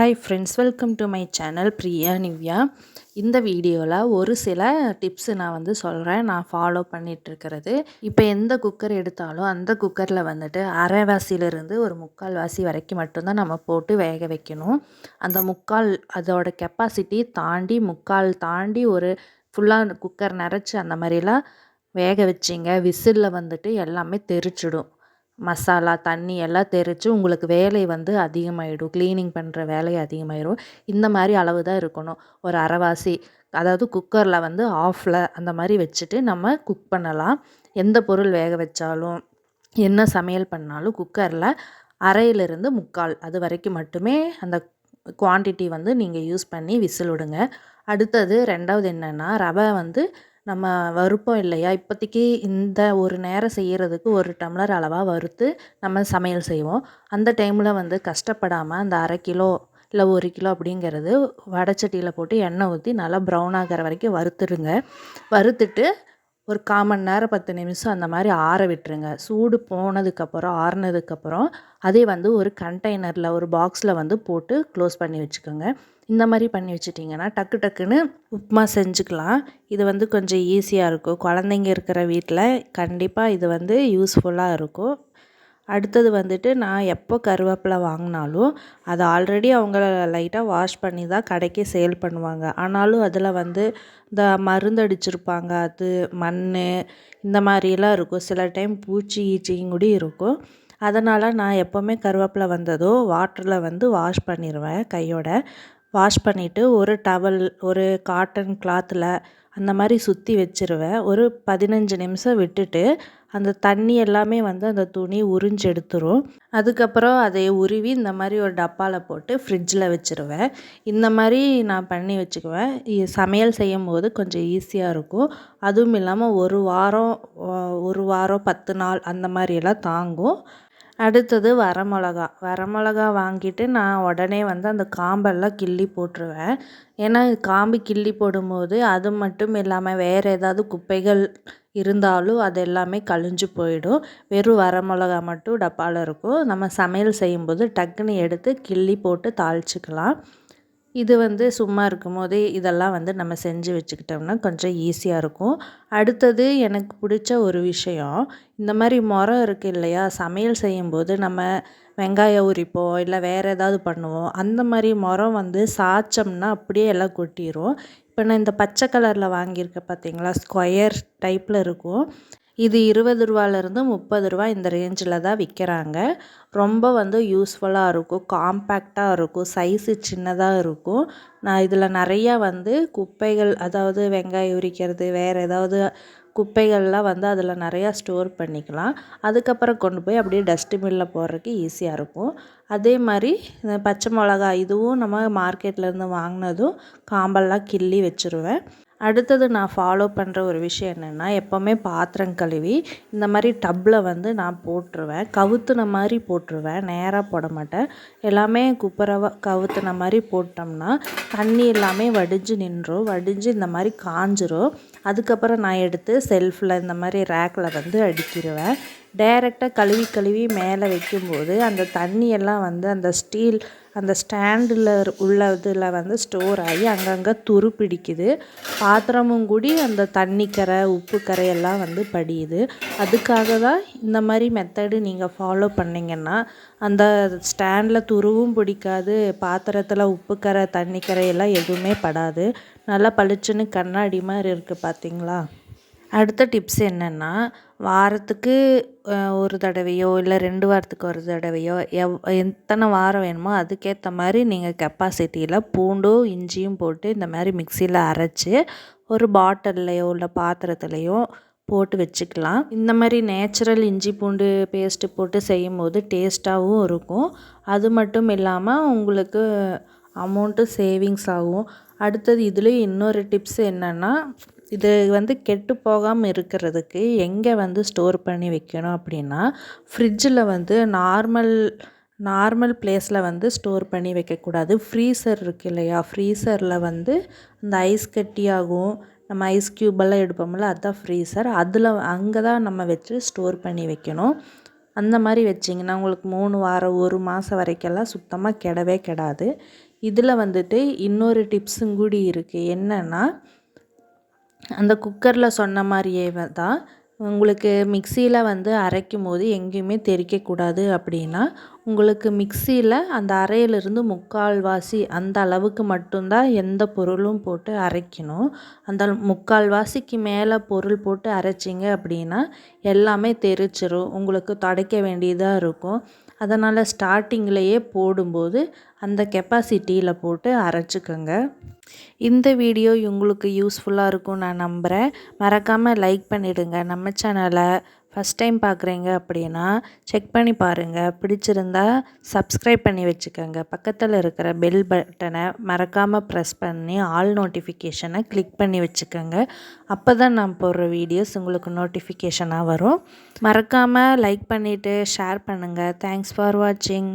Hi friends, welcome to my channel Priya Nivea. இந்த வீடியோவில் ஒரு சில டிப்ஸு நான் சொல்கிறேன், நான் ஃபாலோ பண்ணிகிட்ருக்கிறது. இப்போ எந்த குக்கர் எடுத்தாலும் அந்த குக்கரில் அரைவாசியிலிருந்து ஒரு முக்கால் வாசி வரைக்கும் மட்டும்தான் நம்ம போட்டு வேக வைக்கணும். அந்த முக்கால் அதோட கெப்பாசிட்டி தாண்டி முக்கால் தாண்டி ஒரு ஃபுல்லாக குக்கர் நிறச்சி அந்த மாதிரிலாம் வேக வச்சிங்க, விசிலில் எல்லாமே தெரிச்சிடும். மசாலா தண்ணி எல்லாம் தெரித்து உங்களுக்கு வேலை அதிகமாகிடும், க்ளீனிங் பண்ணுற வேலை அதிகமாகிடும். இந்த மாதிரி அளவு தான் இருக்கணும். ஒரு அரைவாசி, அதாவது குக்கரில் ஆஃபில் அந்த மாதிரி வச்சுட்டு நம்ம குக் பண்ணலாம். எந்த பொருள் வேக வச்சாலும் என்ன சமையல் பண்ணாலும் குக்கரில் அரையிலிருந்து முக்கால் அது வரைக்கும் மட்டுமே அந்த குவான்டிட்டி நீங்கள் யூஸ் பண்ணி விசில் விடுங்க. அடுத்தது ரெண்டாவது என்னென்னா, ரவை நம்ம வறுப்போம் இல்லையா, இப்போதைக்கு இந்த ஒரு நேரம் செய்கிறதுக்கு ஒரு டம்ளர் அளவாக வறுத்து நம்ம சமையல் செய்வோம். அந்த டைமில் கஷ்டப்படாமல் அந்த அரை கிலோ இல்லை 1 கிலோ அப்படிங்கிறது வடைச்சட்டியில் போட்டு எண்ணெய் ஊற்றி நல்லா ப்ரௌன் ஆகிற வரைக்கும் வறுத்துடுங்க. வறுத்துட்டு ஒரு 1/4 மணி நேரம் 10 நிமிஷம் அந்த மாதிரி ஆற விட்டுருங்க. சூடு போனதுக்கப்புறம் ஆறுனதுக்கப்புறம் அதே ஒரு கண்டெய்னரில் ஒரு பாக்ஸில் போட்டு க்ளோஸ் பண்ணி வச்சுக்கோங்க. இந்த மாதிரி பண்ணி வச்சிட்டிங்கன்னா டக்கு டக்குன்னு உப்புமா செஞ்சுக்கலாம். இது கொஞ்சம் ஈஸியாக இருக்கும். குழந்தைங்க இருக்கிற வீட்டில் கண்டிப்பாக இது யூஸ்ஃபுல்லாக இருக்கும். அடுத்தது நான் எப்போ கருவேப்பிலை வாங்கினாலும் அதை ஆல்ரெடி அவங்க லைட்டாக வாஷ் பண்ணி தான் கடைக்கே சேல் பண்ணுவாங்க. ஆனாலும் அதில் இந்த மருந்து அடிச்சிருப்பாங்க, அது மண் இந்த மாதிரிலாம் இருக்கும். சில டைம் பூச்சி ஈச்சியும் கூட இருக்கும். அதனால் நான் எப்போவுமே கருவேப்பிலை வந்ததோ வாட்டரில் வாஷ் பண்ணிடுவேன். கையோட வாஷ் பண்ணிவிட்டு ஒரு டவல், ஒரு காட்டன் கிளாத்தில் அந்த மாதிரி சுற்றி வச்சுருவேன். ஒரு 15 நிமிஷம் விட்டுட்டு அந்த தண்ணி எல்லாமே அந்த துணி உறிஞ்சு எடுத்துரும். அதுக்கப்புறம் அதை உருவி இந்த மாதிரி ஒரு டப்பாவில் போட்டு ஃப்ரிட்ஜில் வச்சுருவேன். இந்த மாதிரி நான் பண்ணி வச்சுக்குவேன். சமையல் செய்யும் போது கொஞ்சம் ஈஸியாக இருக்கும். அதுவும் இல்லாமல் ஒரு வாரம் 10 நாள் அந்த மாதிரியெல்லாம் தாங்கும். அடுத்தது வரமிளகா வாங்கிட்டு நான் உடனே அந்த காம்பெல்லாம் கிள்ளி போட்டுருவேன். ஏன்னா காம்பு கிள்ளி போடும்போது அது மட்டும் இல்லாமல் வேறு ஏதாவது குப்பைகள் இருந்தாலும் அது எல்லாமே கழிஞ்சு போயிடும். வெறும் வரமிளகா மட்டும் டப்பாவில் இருக்கும். நம்ம சமையல் செய்யும்போது டக்குன்னு எடுத்து கிள்ளி போட்டு தாளிச்சிக்கலாம். இது சும்மா இருக்கும் போதே இதெல்லாம் நம்ம செஞ்சு வச்சுக்கிட்டோம்னா கொஞ்சம் ஈஸியாக இருக்கும். அடுத்தது எனக்கு பிடிச்ச ஒரு விஷயம், இந்த மாதிரி முறம் இருக்குது இல்லையா, சமையல் செய்யும்போது நம்ம வெங்காயம் உரிப்போம் இல்லை வேறு ஏதாவது பண்ணுவோம். அந்த மாதிரி முறம் சாய்ச்சோம்னா அப்படியே எல்லாம் கொட்டிடும். இப்போ நான் இந்த பச்சை கலரில் வாங்கியிருக்கேன் பார்த்தீங்களா, ஸ்கொயர் டைப்பில் இருக்கும். இது 20 ரூபாலேருந்து 30 ரூபா இந்த ரேஞ்சில் தான் விற்கிறாங்க. ரொம்ப யூஸ்ஃபுல்லாக இருக்கும், காம்பேக்டாக இருக்கும், சைஸு சின்னதாக இருக்கும். நான் இதில் நிறையா குப்பைகள், அதாவது வெங்காயம் உரிக்கிறது வேறு ஏதாவது குப்பைகள்லாம் அதில் நிறையா ஸ்டோர் பண்ணிக்கலாம். அதுக்கப்புறம் கொண்டு போய் அப்படியே டஸ்ட்பினில் போடுறதுக்கு ஈஸியாக இருக்கும். அதே மாதிரி பச்சை மிளகா இதுவும் நம்ம மார்க்கெட்லேருந்து வாங்கினதும் காம்பெல்லாம் கிள்ளி வச்சுருவேன். அடுத்தது நான் ஃபாலோ பண்ணுற ஒரு விஷயம் என்னென்னா, எப்போவுமே பாத்திரம் கழுவி இந்த மாதிரி டப்பில் நான் போட்டுருவேன். கவுத்துன மாதிரி போட்டுருவேன், நேராக போட மாட்டேன். எல்லாமே குப்புறவாக கவுத்துன மாதிரி போட்டோம்னா தண்ணி எல்லாமே வடிஞ்சு நின்றும், வடிஞ்சு இந்த மாதிரி காஞ்சிரும். அதுக்கப்புறம் நான் எடுத்து செல்ஃபில் இந்த மாதிரி ரேக்கில் அடுக்கிடுவேன். டைரெக்டாக கழுவி மேலே வைக்கும்போது அந்த தண்ணியெல்லாம் அந்த ஸ்டீல் அந்த ஸ்டாண்டில் உள்ள இதில் ஸ்டோர் ஆகி அங்கங்கே துரு பிடிக்குது. பாத்திரமும் கூடி அந்த தண்ணி கரை உப்பு கரையெல்லாம் படியுது. அதுக்காக தான் இந்த மாதிரி மெத்தடு நீங்கள் ஃபாலோ பண்ணிங்கன்னா அந்த ஸ்டாண்டில் துருவும் பிடிக்காது, பாத்திரத்தில் உப்பு கரை தண்ணி கரையெல்லாம் எதுவுமே படாது. நல்லா பளிச்சுன்னு கண்ணாடி மாதிரி இருக்குது பார்த்தீங்களா. அடுத்த டிப்ஸ் என்னென்னா, வாரத்துக்கு ஒரு தடவையோ இல்லை 2 வாரத்துக்கு ஒரு தடவையோ எத்தனை வாரம் வேணுமோ அதுக்கேற்ற மாதிரி நீங்கள் கெப்பாசிட்டியில் பூண்டும் இஞ்சியும் போட்டு இந்த மாதிரி மிக்சியில் அரைச்சி ஒரு பாட்டில்லையோ இல்லை பாத்திரத்துலையோ போட்டு வச்சுக்கலாம். இந்த மாதிரி நேச்சுரல் இஞ்சி பூண்டு பேஸ்ட்டு போட்டு செய்யும்போது டேஸ்ட்டாகவும் இருக்கும். அது மட்டும் இல்லாமல் உங்களுக்கு அமௌண்ட்டு சேவிங்ஸ் ஆகும். அடுத்தது இதில் இன்னொரு டிப்ஸ் என்னென்னா, இது கெட்டு போகாமல் இருக்கிறதுக்கு எங்கே ஸ்டோர் பண்ணி வைக்கணும் அப்படின்னா, ஃப்ரிட்ஜில் நார்மல் பிளேஸில் ஸ்டோர் பண்ணி வைக்கக்கூடாது. ஃப்ரீசர் இருக்குது இல்லையா, ஃப்ரீசரில் இந்த ஐஸ் கட்டியாகும், நம்ம ஐஸ் க்யூபெல்லாம் எடுப்போம்ல, அதுதான் ஃப்ரீசர். அங்கே தான் நம்ம வச்சு ஸ்டோர் பண்ணி வைக்கணும். அந்த மாதிரி வச்சிங்கன்னா உங்களுக்கு 3 வாரம் 1 மாதம் வரைக்கெல்லாம் சுத்தமாக கெடவே கெடாது. இதில் வந்துட்டு இன்னொரு டிப்ஸும் கூடி இருக்குது. என்னென்னா, அந்த குக்கரில் சொன்ன மாதிரியே தான் உங்களுக்கு மிக்சியில் வந்து அரைக்கும் போது எங்கேயுமே தெறிக்கக்கூடாது. அப்படின்னா உங்களுக்கு மிக்சியில் அந்த அரையிலிருந்து முக்கால்வாசி அந்த அளவுக்கு மட்டும்தான் எந்த பொருளும் போட்டு அரைக்கணும். அந்த முக்கால்வாசிக்கு மேலே பொருள் போட்டு அரைச்சிங்க அப்படின்னா எல்லாமே தெறிச்சிரும், உங்களுக்கு துடைக்க வேண்டியதாக இருக்கும். அதனால் ஸ்டார்டிங்லேயே போடும்போது அந்த கெப்பாசிட்டியில் போட்டு அரைச்சிக்கோங்க. இந்த வீடியோ உங்களுக்கு யூஸ்ஃபுல்லாக இருக்கும் நான் நம்புகிறேன். மறக்காமல் லைக் பண்ணிவிடுங்க. நம்ம சேனலை ஃபஸ்ட் டைம் பார்க்குறீங்க அப்படின்னா செக் பண்ணி பாருங்கள். பிடிச்சிருந்தா சப்ஸ்கிரைப் பண்ணி வச்சுக்கோங்க. பக்கத்தில் இருக்கிற பெல் பட்டனை மறக்காமல் ப்ரெஸ் பண்ணி ஆல் நோட்டிஃபிகேஷனை கிளிக் பண்ணி வச்சுக்கோங்க. அப்போ தான் நான் போடுற வீடியோஸ் உங்களுக்கு நோட்டிஃபிகேஷனாக வரும். மறக்காமல் லைக் பண்ணிவிட்டு ஷேர் பண்ணுங்கள். தேங்க்ஸ் ஃபார் வாட்சிங்.